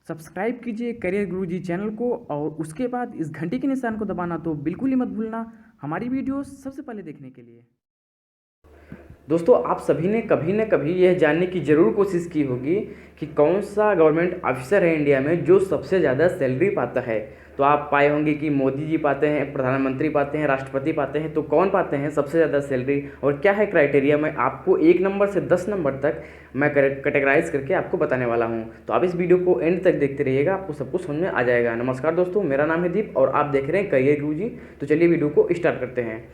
Subscribe कीजिए career गुरुजी channel को और उसके बाद इस घंटी के निशान को दबाना तो बिल्कुल ही मत भूलना हमारी वीडियो सबसे पहले देखने के लिए। दोस्तों, आप सभी ने कभी न कभी यह जानने की ज़रूर कोशिश की होगी कि कौन सा गवर्नमेंट ऑफिसर है इंडिया में जो सबसे ज़्यादा सैलरी पाता है। तो आप पाए होंगे कि मोदी जी पाते हैं, प्रधानमंत्री पाते हैं, राष्ट्रपति पाते हैं। तो कौन पाते हैं सबसे ज़्यादा सैलरी और क्या है क्राइटेरिया, मैं आपको 1 नंबर से 10 नंबर तक मैं कैटेगराइज करके आपको बताने वाला हूं। तो आप इस वीडियो को एंड तक देखते रहिएगा, आपको सब कुछ समझ में आ जाएगा। नमस्कार दोस्तों, मेरा नाम है दीप और आप देख रहे हैं करियर गुरुजी। तो चलिए वीडियो को स्टार्ट करते हैं।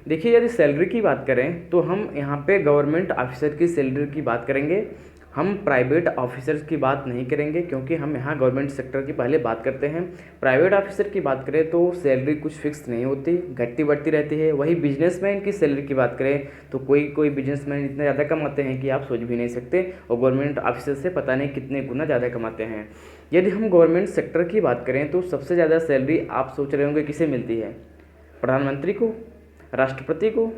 देखिए, यदि सैलरी की बात करें तो हम यहाँ पे गवर्नमेंट ऑफिसर की सैलरी की बात करेंगे। हम प्राइवेट ऑफिसर्स की बात नहीं करेंगे क्योंकि हम यहाँ गवर्नमेंट सेक्टर की पहले बात करते हैं। प्राइवेट ऑफिसर की बात करें तो सैलरी कुछ फिक्स नहीं होती, घटती बढ़ती रहती है। वही बिजनेसमैन की सैलरी की बात करें तो कोई बिजनेसमैन इतना ज़्यादा कमाते हैं कि आप सोच भी नहीं सकते, और गवर्नमेंट ऑफिसर से पता नहीं कितने गुना ज़्यादा कमाते हैं। यदि हम गवर्नमेंट सेक्टर की बात करें तो सबसे ज़्यादा सैलरी आप सोच रहे होंगे किसे मिलती है? प्रधानमंत्री को, राष्ट्रपति को?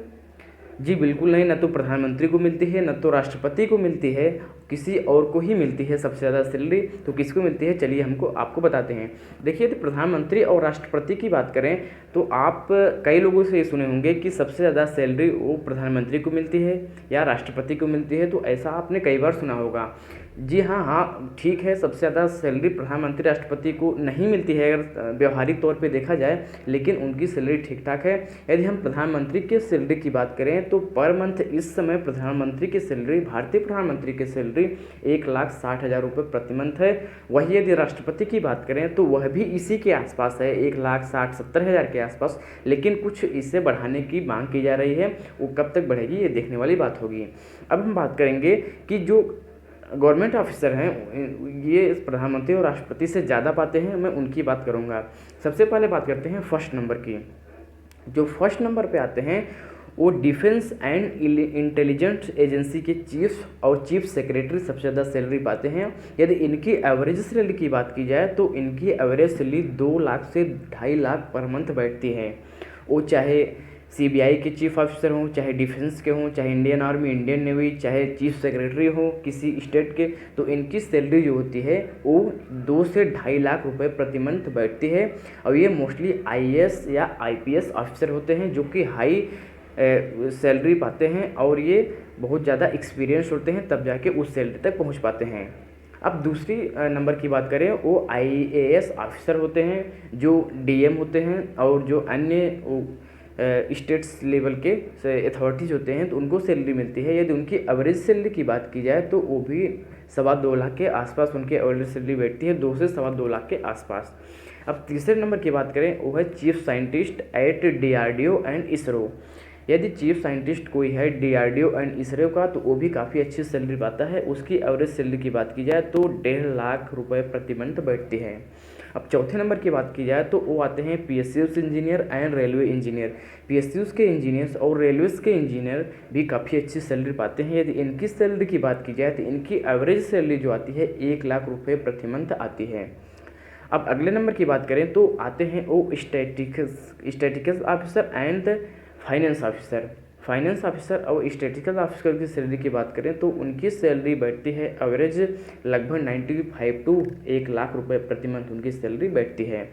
जी बिल्कुल नहीं, न तो प्रधानमंत्री को मिलती है, न तो राष्ट्रपति को मिलती है, किसी और को ही मिलती है सबसे ज़्यादा सैलरी। तो किसको मिलती है, चलिए आपको बताते हैं। देखिए, यदि प्रधानमंत्री और राष्ट्रपति की बात करें तो आप कई लोगों से ये सुने होंगे कि सबसे ज़्यादा सैलरी वो प्रधानमंत्री को मिलती है या राष्ट्रपति को मिलती है। तो ऐसा आपने कई बार सुना होगा। जी हाँ, ठीक है, सबसे ज़्यादा सैलरी प्रधानमंत्री राष्ट्रपति को नहीं मिलती है अगर व्यवहारिक तौर पे देखा जाए, लेकिन उनकी सैलरी ठीक ठाक है। यदि हम प्रधानमंत्री की सैलरी की बात करें तो पर मंथ इस समय प्रधानमंत्री की सैलरी, भारतीय प्रधानमंत्री की सैलरी 1,60,000 रुपये प्रति मंथ है। वही यदि राष्ट्रपति की बात करें तो वह भी इसी के आसपास है, 1,60,70,000 के आसपास। लेकिन कुछ इसे बढ़ाने की मांग की जा रही है, वो कब तक बढ़ेगी ये देखने वाली बात होगी। अब हम बात करेंगे कि जो गवर्नमेंट ऑफिसर हैं ये प्रधानमंत्री और राष्ट्रपति से ज़्यादा पाते हैं, मैं उनकी बात करूंगा। सबसे पहले बात करते हैं फर्स्ट नंबर की। जो फर्स्ट नंबर पे आते हैं वो डिफेंस एंड इंटेलिजेंस एजेंसी के चीफ और चीफ सेक्रेटरी सबसे ज़्यादा सैलरी पाते हैं। यदि इनकी एवरेज सैलरी की बात की जाए तो इनकी एवरेज सैलरी 2 लाख से 2.5 लाख पर मंथ बैठती है। वो चाहे सीबीआई के चीफ ऑफिसर हों, चाहे डिफेंस के हों, चाहे इंडियन आर्मी, इंडियन नेवी, चाहे चीफ सेक्रेटरी हो किसी स्टेट के, तो इनकी सैलरी जो होती है वो 2 से 2.5 लाख रुपए प्रति मंथ बैठती है। और ये मोस्टली आईएएस या आईपीएस ऑफिसर होते हैं जो कि हाई सैलरी पाते हैं और ये बहुत ज़्यादा एक्सपीरियंस होते हैं, तब जाके उस सैलरी तक पहुँच पाते हैं। अब दूसरी नंबर की बात करें वो आईएएस ऑफिसर होते हैं जो डीएम होते हैं, और जो अन्य स्टेट्स लेवल के अथॉरिटीज़ होते हैं तो उनको सैलरी मिलती है। यदि उनकी एवरेज सैलरी की बात की जाए तो वो भी 2.25 लाख के आसपास उनकी एवरेज सैलरी बैठती है, 2 से 2.25 लाख के आसपास। अब तीसरे नंबर की बात करें वो है chief scientist at DRDO and ISRO. यदि चीफ साइंटिस्ट कोई है डीआरडीओ एंड इसरो का तो वो भी काफ़ी अच्छी सैलरी पाता है। उसकी एवरेज सैलरी की बात की जाए तो 1.5 लाख रुपए प्रति मंथ बैठती है। अब चौथे नंबर की बात की जाए तो वो आते हैं PSUs engineer and railway engineer. PSUs के इंजीनियर्स और रेलवेज के इंजीनियर भी काफ़ी अच्छी सैलरी पाते हैं। यदि इनकी सैलरी की बात की जाए तो इनकी एवरेज सैलरी जो आती है 1 लाख रुपये प्रति मंथ आती है। अब अगले नंबर की बात करें तो आते हैं वो statistics officer and finance officer. Finance officer और स्टैटिस्टिकल ऑफिसर की सैलरी की बात करें तो उनकी सैलरी बैठती है एवरेज लगभग 95 टू 1 लाख रुपए प्रति मंथ उनकी सैलरी बैठती है।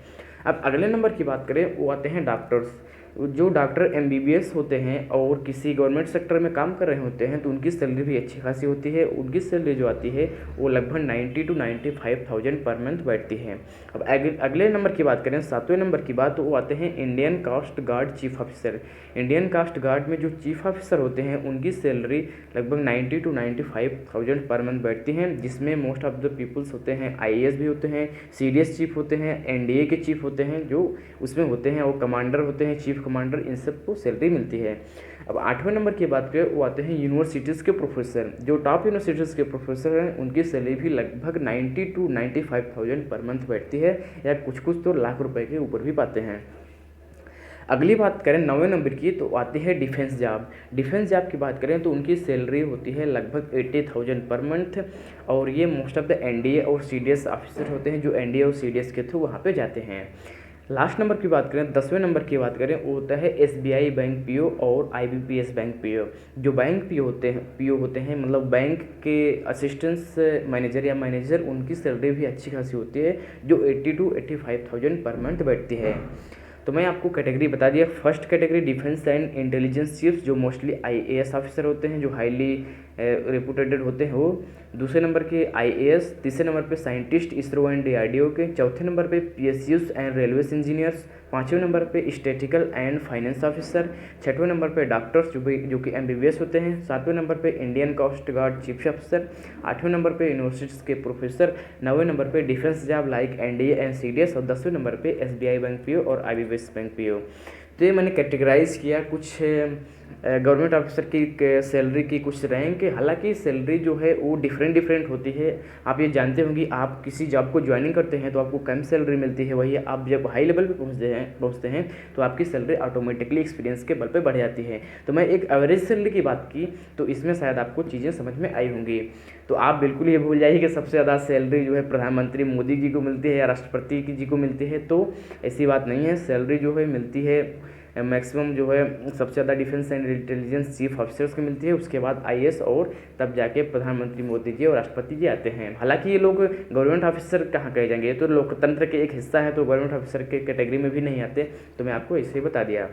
अब अगले नंबर की बात करें वो आते हैं डॉक्टर्स। जो डॉक्टर एमबीबीएस होते हैं और किसी गवर्नमेंट सेक्टर में काम कर रहे होते हैं तो उनकी सैलरी भी अच्छी खासी होती है। उनकी सैलरी जो आती है वो लगभग 90 टू 95,000 पर मंथ बैठती है। अब अगले नंबर की बात करें, 7वें नंबर की बात, तो वो आते हैं Indian coast guard chief officer. Indian coast guard में जो चीफ ऑफिसर होते हैं उनकी सैलरी लगभग 90 टू 95,000 पर मंथ बैठती हैं, जिसमें मोस्ट ऑफ द पीपल्स होते हैं आईएएस भी होते हैं, सीडीएस चीफ होते हैं, एनडीए के चीफ होते हैं जो उसमें होते हैं, वो कमांडर होते हैं, चीफ कमांडर, इन सबको सैलरी मिलती है। अब 8वें नंबर की बात करें वो आते हैं यूनिवर्सिटीज़ के प्रोफेसर। जो टॉप यूनिवर्सिटीज़ के प्रोफेसर हैं उनकी सैलरी भी लगभग 90 टू 95,000 पर मंथ बैठती है, या कुछ तो लाख रुपए के ऊपर भी पाते हैं। अगली बात करें 9वें नंबर की तो आती है डिफेंस जॉब। डिफेंस जॉब की बात करें तो उनकी सैलरी होती है लगभग 80,000 पर मंथ, और ये मोस्ट ऑफ द एनडीए और सीडीएस ऑफिसर होते हैं जो एनडीए और सीडीएस के थ्रू वहाँ पे जाते हैं। लास्ट नंबर की बात करें, 10वें नंबर की बात करें, वो होता है एसबीआई बैंक पीओ और आईबीपीएस बैंक पीओ। जो बैंक पीओ होते हैं मतलब बैंक के असिस्टेंस मैनेजर या मैनेजर, उनकी सैलरी भी अच्छी खासी होती है, जो 80 to 85,000 पर मंथ बैठती है। तो मैं आपको कैटेगरी बता दिया। First category defence and intelligence chiefs, जो मोस्टली आईएएस ऑफिसर होते हैं, जो हाईली रेपुटेटेड होते हैं वो। दूसरे नंबर के आईएएस। तीसरे नंबर पे साइंटिस्ट इसरो एंड डीआरडीओ के। चौथे नंबर पे पीएसयूज एंड रेलवेज इंजीनियर्स। पाँचवें नंबर पे स्टैटिकल एंड फाइनेंस ऑफिसर। छठवें नंबर पे डॉक्टर्स जो कि एमबीबीएस होते हैं। सातवें नंबर पे Indian coast guard chief officer. आठवें नंबर पे यूनिवर्सिटीज़ के प्रोफेसर। नौवें नंबर पे defence job like NDA and CDS. और 10वें नंबर पे एसबीआई बैंक पीओ और आईबीपीएस बैंक पीओ। तो ये मैंने कैटेगराइज किया कुछ गवर्नमेंट ऑफिसर की सैलरी की कुछ रैंक। हालांकि सैलरी जो है वो डिफरेंट होती है। आप ये जानते होंगे, आप किसी जॉब को ज्वाइनिंग करते हैं तो आपको कम सैलरी मिलती है, वही आप जब हाई लेवल पे पहुंचते हैं तो आपकी सैलरी ऑटोमेटिकली एक्सपीरियंस के बल पे बढ़ जाती है। तो मैं एक एवरेज सैलरी की बात की, तो इसमें शायद आपको चीज़ें समझ में आई होंगी। तो आप बिल्कुल ये भूल जाइए कि सबसे ज़्यादा सैलरी जो है प्रधानमंत्री मोदी जी को मिलती है या राष्ट्रपति जी को मिलती है, तो ऐसी बात नहीं है। सैलरी जो है मिलती है मैक्सिमम जो है सबसे ज़्यादा defence and intelligence chief officers को मिलती है, उसके बाद आईएएस, और तब जाके प्रधानमंत्री मोदी जी और राष्ट्रपति जी आते हैं। हालांकि ये लोग गवर्नमेंट ऑफिसर कहाँ कहे जाएंगे, ये तो लोकतंत्र के एक हिस्सा है, तो गवर्नमेंट ऑफिसर के कैटेगरी में भी नहीं आते। तो मैं आपको इसे बता दिया।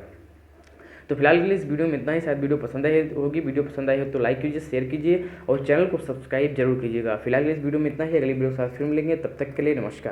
तो फिलहाल के लिए इस वीडियो में इतना ही। शायद वीडियो पसंद आई होगी। वीडियो पसंद आई हो तो लाइक कीजिए, शेयर कीजिए और चैनल को सब्सक्राइब जरूर कीजिएगा। फिलहाल के लिए इस वीडियो में इतना ही। अगली वीडियो के साथ फिर मिलेंगे, तब तक के लिए नमस्कार।